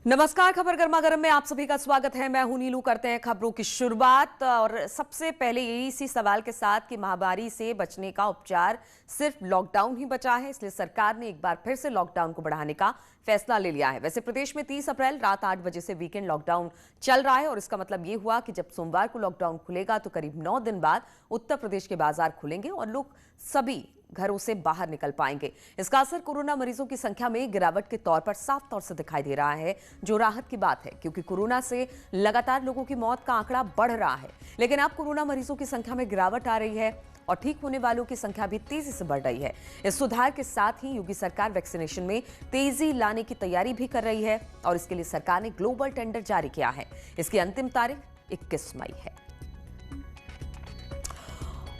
नमस्कार, खबर गर्मा गर्म में आप सभी का स्वागत है। मैं हूं नीलू। करते हैं खबरों की शुरुआत और सबसे पहले इसी सवाल के साथ कि महामारी से बचने का उपचार सिर्फ लॉकडाउन ही बचा है, इसलिए सरकार ने एक बार फिर से लॉकडाउन को बढ़ाने का फैसला ले लिया है। वैसे प्रदेश में 30 अप्रैल रात 8 बजे से वीकेंड लॉकडाउन चल रहा है और इसका मतलब ये हुआ कि जब सोमवार को लॉकडाउन खुलेगा तो करीब 9 दिन बाद उत्तर प्रदेश के बाजार खुलेंगे और लोग सभी घरों से बाहर निकल पाएंगे। इसका असर कोरोना मरीजों की संख्या में गिरावट के तौर पर साफ तौर से दिखाई दे रहा है, जो राहत की बात है क्योंकि कोरोना से लगातार लोगों की मौत का आंकड़ा बढ़ रहा है। लेकिन अब कोरोना मरीजों की संख्या में गिरावट आ रही है और ठीक होने वालों की संख्या भी तेजी से बढ़ रही है। इस सुधार के साथ ही योगी सरकार वैक्सीनेशन में तेजी लाने की तैयारी भी कर रही है और इसके लिए सरकार ने ग्लोबल टेंडर जारी किया है। इसकी अंतिम तारीख 21 मई है।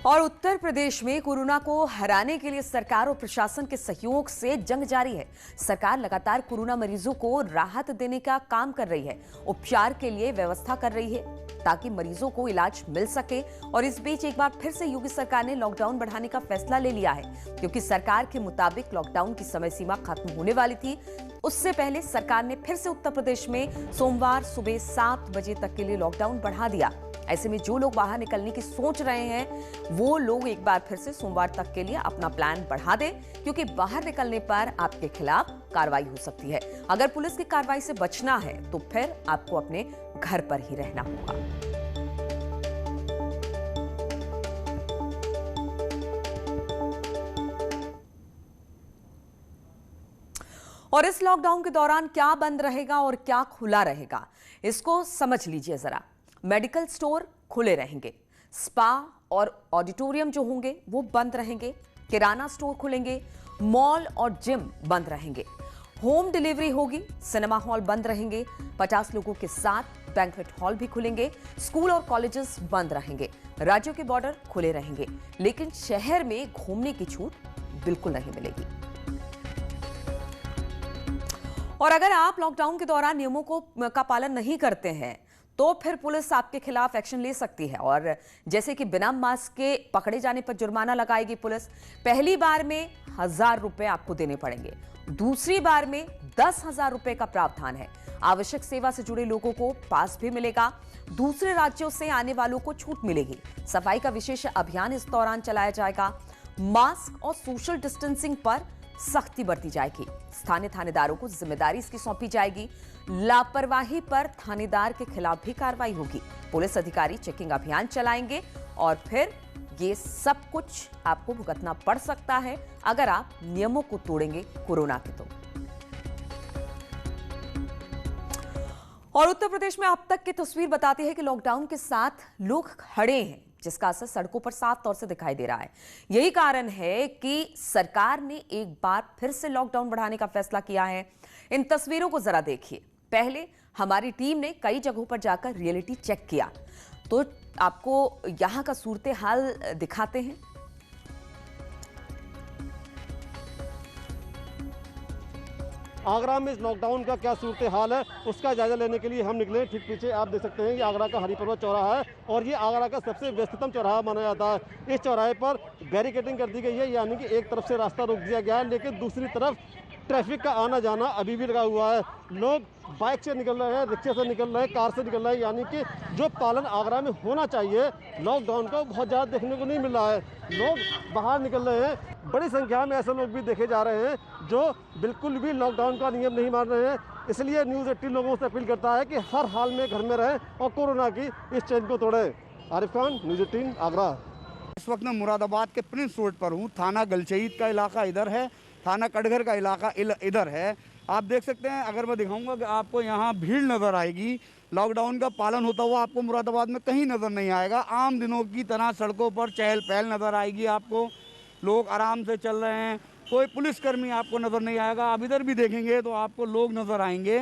और उत्तर प्रदेश में कोरोना को हराने के लिए सरकार और प्रशासन के सहयोग से जंग जारी है। सरकार लगातार कोरोना मरीजों को राहत देने का काम कर रही है, उपचार के लिए व्यवस्था कर रही है ताकि मरीजों को इलाज मिल सके। और इस बीच एक बार फिर से योगी सरकार ने लॉकडाउन बढ़ाने का फैसला ले लिया है क्योंकि सरकार के मुताबिक लॉकडाउन की समय सीमा खत्म होने वाली थी। उससे पहले सरकार ने फिर से उत्तर प्रदेश में सोमवार सुबह 7 बजे तक के लिए लॉकडाउन बढ़ा दिया। ऐसे में जो लोग बाहर निकलने की सोच रहे हैं वो लोग एक बार फिर से सोमवार तक के लिए अपना प्लान बढ़ा दें क्योंकि बाहर निकलने पर आपके खिलाफ कार्रवाई हो सकती है। अगर पुलिस की कार्रवाई से बचना है तो फिर आपको अपने घर पर ही रहना होगा। और इस लॉकडाउन के दौरान क्या बंद रहेगा और क्या खुला रहेगा, इसको समझ लीजिए जरा। मेडिकल स्टोर खुले रहेंगे, स्पा और ऑडिटोरियम जो होंगे वो बंद रहेंगे, किराना स्टोर खुलेंगे, मॉल और जिम बंद रहेंगे, होम डिलीवरी होगी, सिनेमा हॉल बंद रहेंगे, 50 लोगों के साथ बैंक्वेट हॉल भी खुलेंगे, स्कूल और कॉलेजेस बंद रहेंगे, राज्यों के बॉर्डर खुले रहेंगे, लेकिन शहर में घूमने की छूट बिल्कुल नहीं मिलेगी। और अगर आप लॉकडाउन के दौरान नियमों का पालन नहीं करते हैं तो फिर पुलिस आपके खिलाफ एक्शन ले सकती है। और जैसे कि बिना मास्क के पकड़े जाने पर जुर्माना लगाएगी पुलिस। पहली बार में 1000 रुपए आपको देने पड़ेंगे, दूसरी बार में 10,000 रुपए का प्रावधान है। आवश्यक सेवा से जुड़े लोगों को पास भी मिलेगा, दूसरे राज्यों से आने वालों को छूट मिलेगी। सफाई का विशेष अभियान इस दौरान चलाया जाएगा। मास्क और सोशल डिस्टेंसिंग पर सख्ती बरती जाएगी। स्थानीय थानेदारों को जिम्मेदारी इसकी सौंपी जाएगी। लापरवाही पर थानेदार के खिलाफ भी कार्रवाई होगी। पुलिस अधिकारी चेकिंग अभियान चलाएंगे और फिर ये सब कुछ आपको भुगतना पड़ सकता है अगर आप नियमों को तोड़ेंगे कोरोना के तो। और उत्तर प्रदेश में अब तक की तस्वीर बताती है कि लॉकडाउन के साथ लोग खड़े हैं, जिसका असर सड़कों पर साफ तौर से दिखाई दे रहा है। यही कारण है कि सरकार ने एक बार फिर से लॉकडाउन बढ़ाने का फैसला किया है। इन तस्वीरों को जरा देखिए। पहले हमारी टीम ने कई जगहों पर जाकर रियलिटी चेक किया तो आपको यहां का सूरत हाल दिखाते हैं। आगरा में इस लॉकडाउन का क्या सूरत हाल है उसका जायजा लेने के लिए हम निकले। ठीक पीछे आप देख सकते हैं कि आगरा का हरिपर्वत चौराहा है और ये आगरा का सबसे व्यस्ततम चौराहा माना जाता है। इस चौराहे पर बैरिकेडिंग कर दी गई है, यानी कि एक तरफ से रास्ता रोक दिया गया है, लेकिन दूसरी तरफ ट्रैफिक का आना जाना अभी भी लगा हुआ है। लोग बाइक से निकल रहे हैं, रिक्शे से निकल रहे हैं, कार से निकल रहे हैं, यानी कि जो पालन आगरा में होना चाहिए लॉकडाउन का बहुत ज़्यादा देखने को नहीं मिल रहा है। लोग बाहर निकल रहे हैं, बड़ी संख्या में ऐसे लोग भी देखे जा रहे हैं जो बिल्कुल भी लॉकडाउन का नियम नहीं मान रहे हैं। इसलिए न्यूज़ 18 लोगों से अपील करता है कि हर हाल में घर में रहें और कोरोना की इस चेन को तोड़ें। आरिफ खान, न्यूज़ 18 आगरा। इस वक्त मैं मुरादाबाद के प्रिंस रोड पर हूँ। थाना गलशहीद का इलाका इधर है, थाना कटघर का इलाका इधर है। आप देख सकते हैं, अगर मैं दिखाऊंगा कि आपको यहाँ भीड़ नज़र आएगी। लॉकडाउन का पालन होता हुआ आपको मुरादाबाद में कहीं नज़र नहीं आएगा। आम दिनों की तरह सड़कों पर चहल पहल नज़र आएगी आपको। लोग आराम से चल रहे हैं, कोई पुलिसकर्मी आपको नज़र नहीं आएगा। आप इधर भी देखेंगे तो आपको लोग नज़र आएंगे।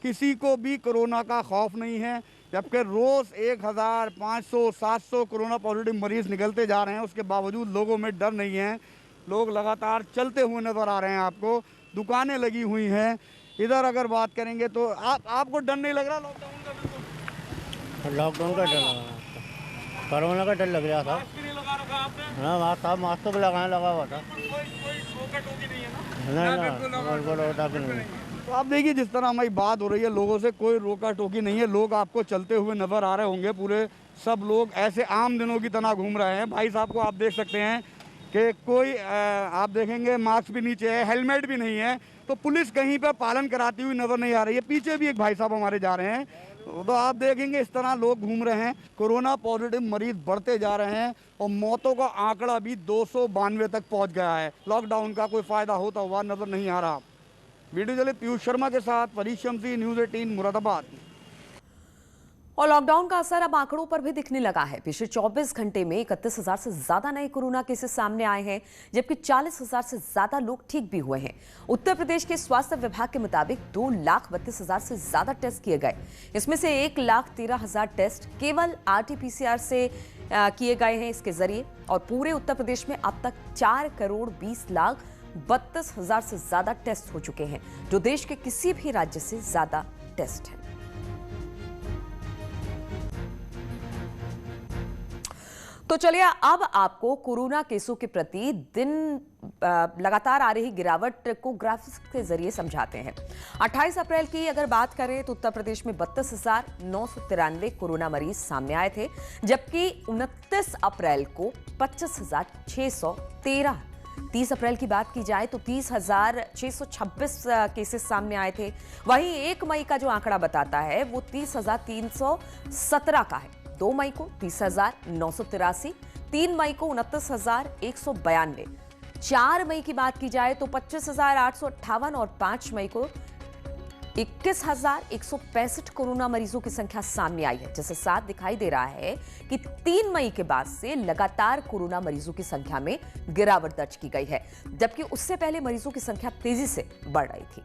किसी को भी कोरोना का खौफ नहीं है, जबकि रोज़ 1500 700 कोरोना पॉजिटिव मरीज़ निकलते जा रहे हैं, उसके बावजूद लोगों में डर नहीं है। लोग लगातार चलते हुए नज़र आ रहे हैं आपको। दुकानें लगी हुई हैं। इधर अगर बात करेंगे तो आपको डर नहीं लग रहा लॉकडाउन का? बिल्कुल लॉकडाउन का डर लगा रहा था, कोरोना का डर लग रहा था। मास्क भी नहीं लगा रखा आपने? हाँ, मास्क तो लगाने लगा हुआ था। कोई रोक टोक नहीं है ना? और रोका टोकी नहीं। तो आप देखिए जिस तरह हमारी बात हो रही है, लोगों से कोई रोका टोकी नहीं है। लोग आपको चलते हुए नजर आ रहे होंगे, पूरे सब लोग ऐसे आम दिनों की तरह घूम रहे हैं। भाई साहब को आप देख सकते हैं कि कोई आप देखेंगे मास्क भी नीचे है, हेलमेट भी नहीं है। तो पुलिस कहीं पर पालन कराती हुई नजर नहीं आ रही है। पीछे भी एक भाई साहब हमारे जा रहे हैं, तो आप देखेंगे इस तरह लोग घूम रहे हैं। कोरोना पॉजिटिव मरीज बढ़ते जा रहे हैं और मौतों का आंकड़ा भी 292 तक पहुंच गया है। लॉकडाउन का कोई फायदा होता हुआ नजर नहीं आ रहा। वीडियो जर्नलिस्ट पीयूष शर्मा के साथ परीश शमसी, न्यूज़ 18 मुरादाबाद। और लॉकडाउन का असर अब आंकड़ों पर भी दिखने लगा है। पिछले 24 घंटे में 31,000 से ज्यादा नए कोरोना केसेस सामने आए हैं, जबकि 40,000 से ज्यादा लोग ठीक भी हुए हैं। उत्तर प्रदेश के स्वास्थ्य विभाग के मुताबिक 2,32,000 से ज्यादा टेस्ट किए गए। इसमें से 1,13,000 टेस्ट केवल RT-PCR से किए गए हैं इसके जरिए। और पूरे उत्तर प्रदेश में अब तक 4,20,32,000 से ज्यादा टेस्ट हो चुके हैं, जो देश के किसी भी राज्य से ज्यादा टेस्ट है। तो चलिए अब आपको कोरोना केसों के प्रति दिन लगातार आ रही गिरावट को ग्राफिक्स के जरिए समझाते हैं। 28 अप्रैल की अगर बात करें तो उत्तर प्रदेश में 32,993 कोरोना मरीज सामने आए थे, जबकि 29 अप्रैल को 25,613। 30 अप्रैल की बात की जाए तो 30,626 केसेस सामने आए थे। वहीं 1 मई का जो आंकड़ा बताता है वो 30,317 का है। 2 मई को 30,983, 3 मई को 29,192, 4 मई की बात की जाए तो 25,858 और 5 मई को 21,165 कोरोना मरीजों की संख्या सामने आई है, जिससे साफ दिखाई दे रहा है कि 3 मई के बाद से लगातार कोरोना मरीजों की संख्या में गिरावट दर्ज की गई है, जबकि उससे पहले मरीजों की संख्या तेजी से बढ़ रही थी।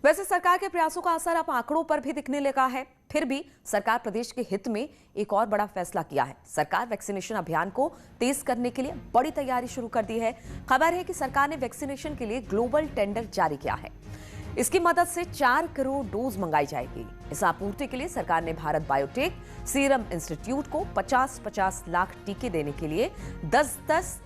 वैसे सरकार के प्रयासों का असर अब आंकड़ों पर भी दिखने लगा है। फिर भी सरकार प्रदेश के हित में एक और बड़ा फैसला किया है। सरकार वैक्सीनेशन अभियान को तेज करने के लिए बड़ी तैयारी शुरू कर दी है। खबर है कि सरकार ने वैक्सीनेशन के लिए ग्लोबल टेंडर जारी किया है। इसकी मदद से 4 करोड़ डोज मंगाई जाएगी। इस आपूर्ति के लिए सरकार ने भारत बायोटेक सीरम इंस्टीट्यूट को 50-50 लाख टीके देने के लिए 10-10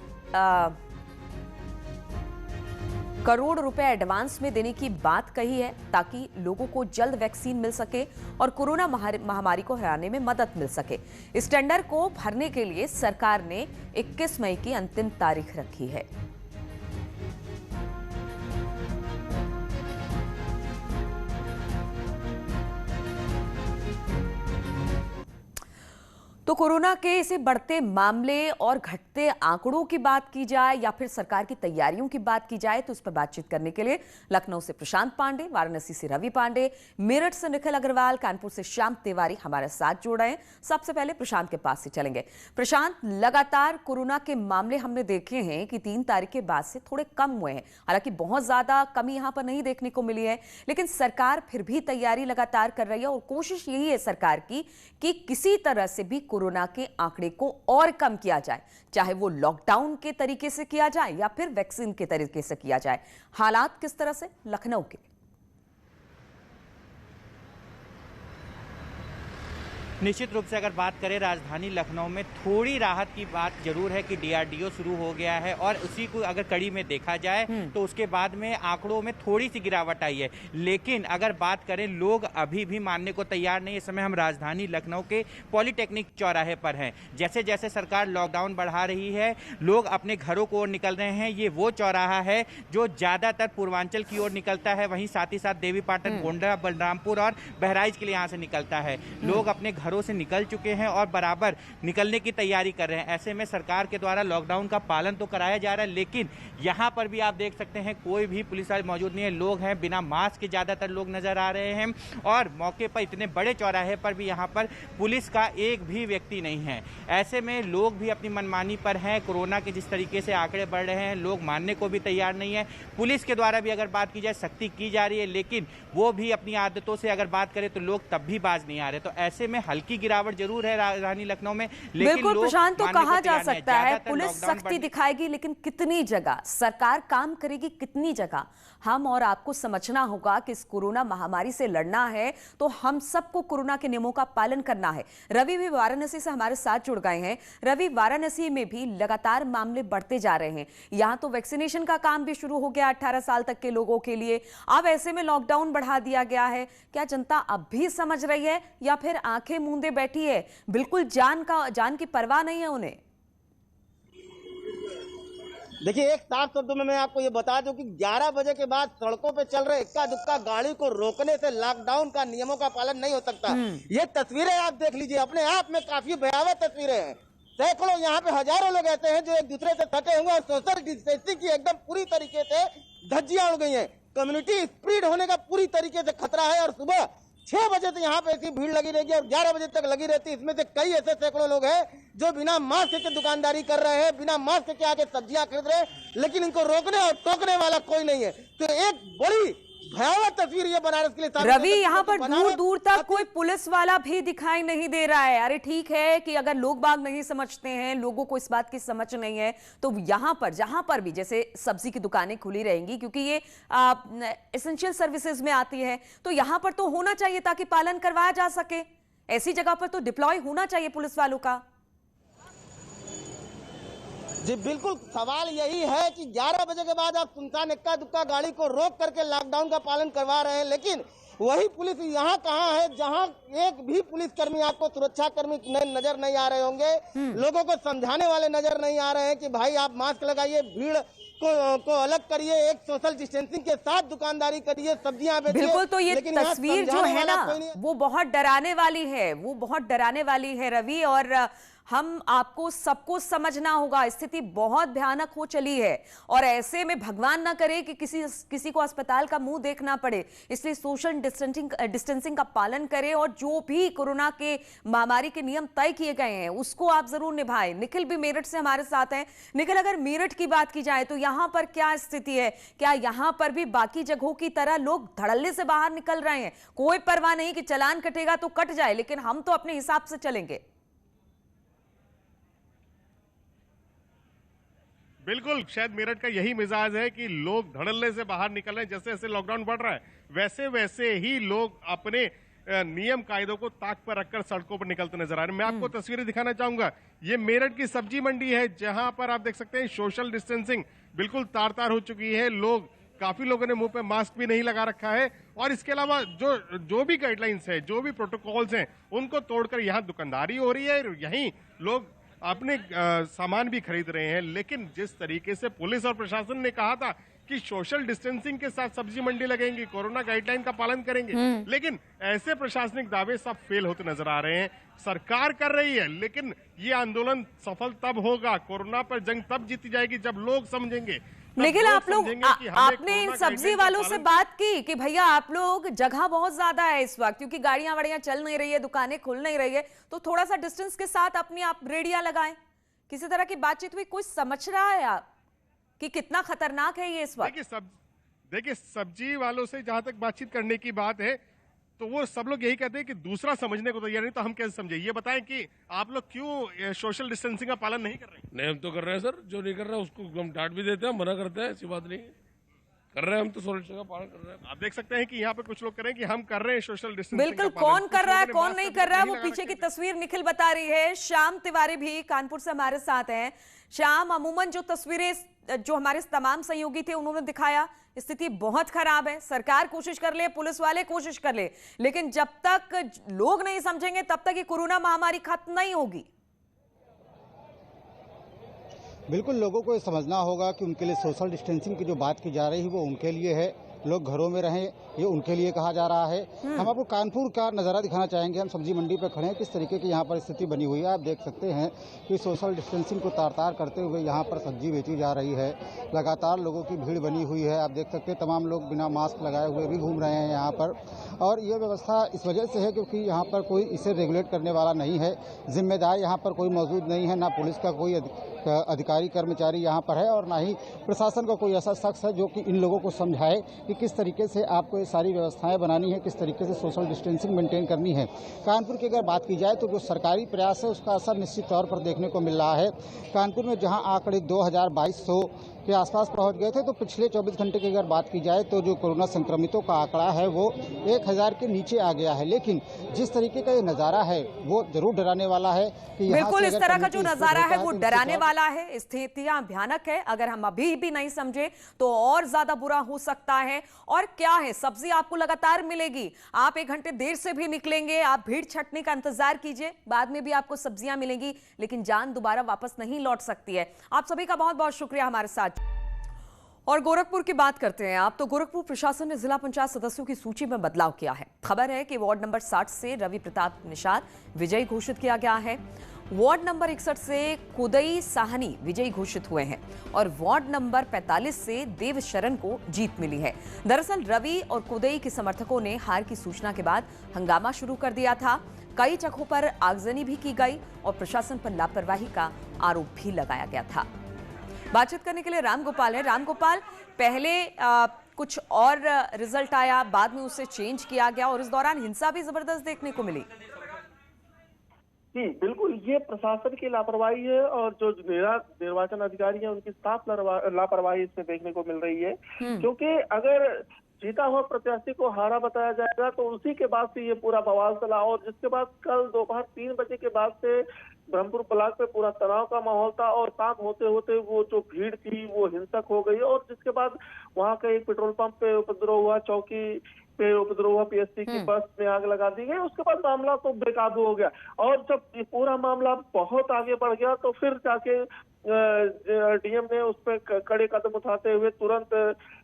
करोड़ रुपए एडवांस में देने की बात कही है, ताकि लोगों को जल्द वैक्सीन मिल सके और कोरोना महामारी को हराने में मदद मिल सके। इस टेंडर को भरने के लिए सरकार ने 21 मई की अंतिम तारीख रखी है। तो कोरोना के इसे बढ़ते मामले और घटते आंकड़ों की बात की जाए या फिर सरकार की तैयारियों की बात की जाए, तो इस पर बातचीत करने के लिए लखनऊ से प्रशांत पांडे, वाराणसी से रवि पांडे, मेरठ से निखिल अग्रवाल, कानपुर से श्याम तिवारी हमारे साथ जुड़ रहे हैं। सबसे पहले प्रशांत के पास से चलेंगे। प्रशांत, लगातार कोरोना के मामले हमने देखे हैं कि 3 तारीख के बाद से थोड़े कम हुए हैं। हालांकि बहुत ज्यादा कमी यहां पर नहीं देखने को मिली है, लेकिन सरकार फिर भी तैयारी लगातार कर रही है और कोशिश यही है सरकार की कि किसी तरह से भी कोरोना के आंकड़े को और कम किया जाए, चाहे वो लॉकडाउन के तरीके से किया जाए या फिर वैक्सीन के तरीके से किया जाए। हालात किस तरह से लखनऊ के? निश्चित रूप से अगर बात करें राजधानी लखनऊ में थोड़ी राहत की बात जरूर है कि DRDO शुरू हो गया है और उसी को अगर कड़ी में देखा जाए तो उसके बाद में आंकड़ों में थोड़ी सी गिरावट आई है। लेकिन अगर बात करें, लोग अभी भी मानने को तैयार नहीं। इस समय हम राजधानी लखनऊ के पॉलिटेक्निक चौराहे पर हैं। जैसे जैसे सरकार लॉकडाउन बढ़ा रही है, लोग अपने घरों को ओर निकल रहे हैं। ये वो चौराहा है जो ज्यादातर पूर्वांचल की ओर निकलता है, वहीं साथ ही साथ देवीपाटन, गोंडा, बलरामपुर और बहराइच के लिए यहाँ से निकलता है। लोग अपने घरों से निकल चुके हैं और बराबर निकलने की तैयारी कर रहे हैं। ऐसे में सरकार के द्वारा लॉकडाउन का पालन तो कराया जा रहा है, लेकिन यहाँ पर भी आप देख सकते हैं कोई भी पुलिस वाले मौजूद नहीं है। लोग हैं, बिना मास्क के ज्यादातर लोग नजर आ रहे हैं और मौके पर इतने बड़े चौराहे पर भी यहाँ पर पुलिस का एक भी व्यक्ति नहीं है। ऐसे में लोग भी अपनी मनमानी पर हैं। कोरोना के जिस तरीके से आंकड़े बढ़ रहे हैं, लोग मानने को भी तैयार नहीं है। पुलिस के द्वारा भी अगर बात की जाए, सख्ती की जा रही है, लेकिन वो भी अपनी आदतों से अगर बात करें तो लोग तब भी बाज नहीं आ रहे। तो ऐसे में हल्की गिरावट जरूर है राजधानी लखनऊ में, लेकिन बिल्कुल लोग प्रशांत, तो मानने को कहा जा तैयार नहीं है। सकता है ज्यादातर पुलिस लॉकडाउन सख्ती दिखाएगी, लेकिन कितनी जगह सरकार काम करेगी, कितनी जगह हम और आपको समझना होगा कि इस कोरोना महामारी से लड़ना है तो हम सबको कोरोना के नियमों का पालन करना है। रवि भी वाराणसी से हमारे साथ जुड़ गए हैं। रवि, वाराणसी में भी लगातार मामले बढ़ते जा रहे हैं, यहां तो वैक्सीनेशन का काम भी शुरू हो गया 18 साल तक के लोगों के लिए। अब ऐसे में लॉकडाउन बढ़ा दिया गया है, क्या जनता अब भी समझ रही है या फिर आंखें मूंदे बैठी है? बिल्कुल जान की परवाह नहीं है उन्हें। देखिए, एक साफ शब्दों में मैं आपको ये बता दूं कि 11 बजे के बाद सड़कों पे चल रहे इक्का दुक्का गाड़ी को रोकने से लॉकडाउन का नियमों का पालन नहीं हो सकता। ये तस्वीरें आप देख लीजिए, अपने आप में काफी भयावह तस्वीरें हैं। सैकड़ों, यहाँ पे हजारों लोग ऐसे हैं जो एक दूसरे से सटे हुए और सोशल डिस्टेंसिंग की एकदम पूरी तरीके से धज्जियां उड़ गई हैं। कम्युनिटी स्प्रेड होने का पूरी तरीके से खतरा है और सुबह 6 बजे से यहाँ पे ऐसी भीड़ लगी रहेगी और 11 बजे तक लगी रहती है। इसमें से कई ऐसे सैकड़ों लोग हैं जो बिना मास्क के दुकानदारी कर रहे हैं, बिना मास्क के आके सब्जियां खरीद रहे हैं, लेकिन इनको रोकने और टोकने वाला कोई नहीं है। तो एक बड़ी भयावह तस्वीर ये बनारस के लिए रवि, यहाँ पर दूर दूर तक कोई पुलिस वाला भी दिखाई नहीं दे रहा है। अरे ठीक है कि अगर लोग बाग नहीं समझते हैं, लोगों को इस बात की समझ नहीं है, तो यहाँ पर जहां पर भी जैसे सब्जी की दुकानें खुली रहेंगी क्योंकि ये एसेंशियल सर्विसेज में आती है, तो यहाँ पर तो होना चाहिए ताकि पालन करवाया जा सके। ऐसी जगह पर तो डिप्लॉय होना चाहिए पुलिस वालों का। जी बिल्कुल, सवाल यही है कि 11 बजे के बाद आप सुनसान इक्का दुक्का गाड़ी को रोक करके लॉकडाउन का पालन करवा रहे हैं, लेकिन वही पुलिस यहाँ कहाँ है जहाँ एक भी पुलिसकर्मी आपको सुरक्षा कर्मी नजर नहीं आ रहे होंगे, लोगों को समझाने वाले नजर नहीं आ रहे हैं कि भाई आप मास्क लगाइए, भीड़ को अलग करिए, एक सोशल डिस्टेंसिंग के साथ दुकानदारी करिए, सब्जियां बेचिए। बिल्कुल, तो ये लेकिन तस्वीर जो है ना वो बहुत डराने वाली है, वो बहुत डराने वाली है रवि, और हम आपको सबको समझना होगा, स्थिति बहुत भयानक हो चली है और ऐसे में भगवान ना करे कि किसी को अस्पताल का मुंह देखना पड़े, इसलिए सोशल डिस्टेंसिंग का पालन करें और जो भी कोरोना के महामारी के नियम तय किए गए हैं उसको आप जरूर निभाएं। निखिल भी मेरठ से हमारे साथ हैं। निखिल, अगर मेरठ की बात की जाए तो यहाँ पर क्या स्थिति है? क्या यहाँ पर भी बाकी जगहों की तरह लोग धड़ल्ले से बाहर निकल रहे हैं? कोई परवाह नहीं कि चालान कटेगा तो कट जाए, लेकिन हम तो अपने हिसाब से चलेंगे। बिल्कुल, शायद मेरठ का यही मिजाज है कि लोग धड़ल्ले से बाहर निकल रहे हैं। जैसे जैसे लॉकडाउन बढ़ रहा है वैसे वैसे ही लोग अपने नियम कायदों को ताक पर रखकर सड़कों पर निकलते नजर आ रहे हैं। मैं आपको तस्वीरें दिखाना चाहूंगा। ये मेरठ की सब्जी मंडी है जहां पर आप देख सकते हैं सोशल डिस्टेंसिंग बिल्कुल तार तार हो चुकी है। काफी लोगों ने मुंह पे मास्क भी नहीं लगा रखा है और इसके अलावा जो भी गाइडलाइंस है, जो भी प्रोटोकॉल्स हैं, उनको तोड़कर यहाँ दुकानदारी हो रही है। यहीं लोग अपने सामान भी खरीद रहे हैं। लेकिन जिस तरीके से पुलिस और प्रशासन ने कहा था कि सोशल डिस्टेंसिंग के साथ सब्जी मंडी लगेंगी, कोरोना गाइडलाइन का पालन करेंगे, लेकिन ऐसे प्रशासनिक दावे सब फेल होते नजर आ रहे हैं। सरकार कर रही है, लेकिन ये आंदोलन सफल तब होगा, कोरोना पर जंग तब जीती जाएगी जब लोग समझेंगे। लेकिन आप लोग आपने इन सब्जी वालों से बात की कि भैया आप लोग, जगह बहुत ज्यादा है इस वक्त क्योंकि गाड़ियां वाड़ियां चल नहीं रही है, दुकानें खुल नहीं रही है, तो थोड़ा सा डिस्टेंस के साथ अपनी आप रेडियां लगाएं। किसी तरह की बातचीत हुई? कोई समझ रहा है आप कि कितना खतरनाक है ये इस वक्त? देखिए सब्जी वालों से जहां तक बातचीत करने की बात है तो वो सब लोग यही कहते हैं कि दूसरा समझने को तैयार नहीं, तो हम कैसे समझे? ये बताएं कि आप लोग क्यों सोशल डिस्टेंसिंग का पालन नहीं कर रहे हैं? नहीं, हम तो कर रहे हैं सर। जो नहीं कर रहा उसको हम डांट भी देते हैं, मना करते हैं, ऐसी बात नहीं है। कर रहे हैं, हम तो सोशल डिस्टेंसिंग का पालन कर रहे हैं। आप देख सकते हैं कि यहाँ पे कुछ लोग करें कि हम कर रहे हैं सोशल डिस्टेंसिंग। बिल्कुल, कौन कर रहा है कौन नहीं कर रहा है वो पीछे की तस्वीर निखिल बता रही है। श्याम तिवारी भी कानपुर से हमारे साथ हैं। श्याम, अमूमन जो तस्वीरें जो हमारे तमाम सहयोगी थे उन्होंने दिखाया, स्थिति बहुत खराब है। सरकार कोशिश कर ले, पुलिस वाले कोशिश कर ले, लेकिन जब तक लोग नहीं समझेंगे तब तक ये कोरोना महामारी खत्म नहीं होगी। बिल्कुल, लोगों को ये समझना होगा कि उनके लिए सोशल डिस्टेंसिंग की जो बात की जा रही है वो उनके लिए है, लोग घरों में रहें ये उनके लिए कहा जा रहा है। हम आपको कानपुर का नज़ारा दिखाना चाहेंगे। हम सब्जी मंडी पर खड़े हैं, किस तरीके की यहाँ पर स्थिति बनी हुई है। आप देख सकते हैं कि सोशल डिस्टेंसिंग को तार तार करते हुए यहाँ पर सब्जी बेची जा रही है। लगातार लोगों की भीड़ बनी हुई है। आप देख सकते हैं तमाम लोग बिना मास्क लगाए हुए भी घूम रहे हैं यहाँ पर, और ये व्यवस्था इस वजह से है क्योंकि यहाँ पर कोई इसे रेगुलेट करने वाला नहीं है, जिम्मेदार यहाँ पर कोई मौजूद नहीं है, ना पुलिस का कोई अधिकारी कर्मचारी यहाँ पर है और ना ही प्रशासन का कोई ऐसा शख्स है जो कि इन लोगों को समझाए कि किस तरीके से आपको ये सारी व्यवस्थाएं बनानी है, किस तरीके से सोशल डिस्टेंसिंग मेंटेन करनी है। कानपुर की अगर बात की जाए तो जो सरकारी प्रयास है उसका असर निश्चित तौर पर देखने को मिल रहा है। कानपुर में जहाँ आंकड़े 2200 के आसपास पहुंच गए थे, तो पिछले 24 घंटे की अगर बात की जाए तो जो कोरोना संक्रमितों का आंकड़ा है वो 1000 के नीचे आ गया है। लेकिन जिस तरीके का ये नज़ारा है वो जरूर डराने वाला है कि बिल्कुल इस तरह का जो नजारा है वो डराने वाला है। स्थितियां भयानक है, अगर हम अभी भी नहीं समझे तो और ज्यादा बुरा हो सकता है। और क्या है, सब्जी आपको लगातार मिलेगी, आप 1 घंटे देर से भी निकलेंगे, आप भीड़ छटने का इंतजार कीजिए, बाद में भी आपको सब्जियां मिलेंगी, लेकिन जान दोबारा वापस नहीं लौट सकती है। आप सभी का बहुत बहुत शुक्रिया हमारे साथ। और गोरखपुर की बात करते हैं आप, तो गोरखपुर प्रशासन ने जिला पंचायत सदस्यों की सूची में बदलाव किया है। खबर है कि वार्ड नंबर 60 से रवि प्रताप निषाद विजयी घोषित किया गया है। वार्ड नंबर 61 से कुदई साहनी विजयी घोषित हुए हैं और वार्ड नंबर 45 से देव शरण को जीत मिली है। दरअसल रवि और कुदई के समर्थकों ने हार की सूचना के बाद हंगामा शुरू कर दिया था। कई जगहों पर आगजनी भी की गई और प्रशासन पर लापरवाही का आरोप भी लगाया गया था। बातचीत करने के लिए रामगोपाल है। रामगोपाल, पहले कुछ और रिजल्ट आया, बाद में उसे चेंज किया गया और इस दौरान हिंसा भी जबरदस्त देखने को मिली। जी बिल्कुल, ये प्रशासन की लापरवाही है और जो निर्वाचन अधिकारी है उनकी साफ लापरवाही इसमें देखने को मिल रही है। क्योंकि अगर जीता हुआ प्रत्याशी को हारा बताया जाएगा तो उसी के बाद से ये पूरा बवाल चला और जिसके बाद कल दोपहर 3 बजे के बाद से ब्रह्मपुर ब्लॉक में पूरा तनाव का माहौल था और शाम होते होते वो जो भीड़ थी वो हिंसक हो गई और जिसके बाद वहाँ का एक पेट्रोल पंप पे उपद्रव हुआ, चौकी पे उपद्रव हुआ, पीएससी की बस में आग लगा दी गई। उसके बाद मामला तो बेकाबू हो गया और जब ये पूरा मामला बहुत आगे बढ़ गया तो फिर जाके डीएम ने उस पर कड़े कदम उठाते हुए तुरंत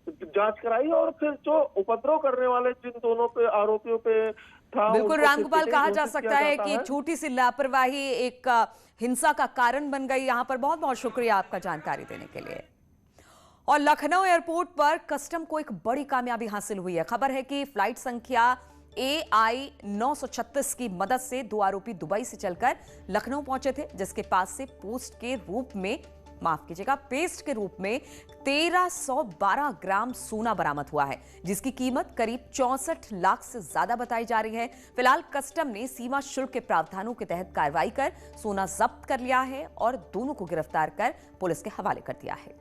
जांच कराई और फिर जो उपद्रव करने वाले जिन दोनों पे आरोपियों पे था, बिल्कुल रामगोपाल, कहा जा सकता है कि छोटी सी लापरवाही एक हिंसा का कारण बन गई। यहाँ पर बहुत बहुत शुक्रिया आपका जानकारी देने के लिए। और लखनऊ एयरपोर्ट पर कस्टम को एक बड़ी कामयाबी हासिल हुई है। खबर है कि फ्लाइट संख्या AI 936 की मदद से 2 आरोपी दुबई से चलकर लखनऊ पहुंचे थे, जिसके पास से पेस्ट के रूप में 1312 ग्राम सोना बरामद हुआ है, जिसकी कीमत करीब 64 लाख से ज्यादा बताई जा रही है। फिलहाल कस्टम ने सीमा शुल्क के प्रावधानों के तहत कार्रवाई कर सोना जब्त कर लिया है और दोनों को गिरफ्तार कर पुलिस के हवाले कर दिया है।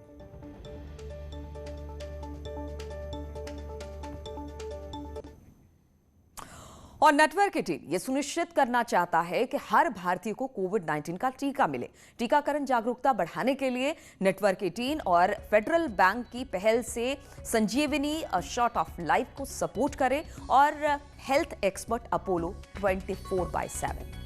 और नेटवर्क की टीम ये सुनिश्चित करना चाहता है कि हर भारतीय को कोविड-19 का टीका मिले। टीकाकरण जागरूकता बढ़ाने के लिए नेटवर्क 18 और फेडरल बैंक की पहल से संजीवनी शॉट ऑफ लाइफ को सपोर्ट करें और हेल्थ एक्सपर्ट अपोलो 24/7।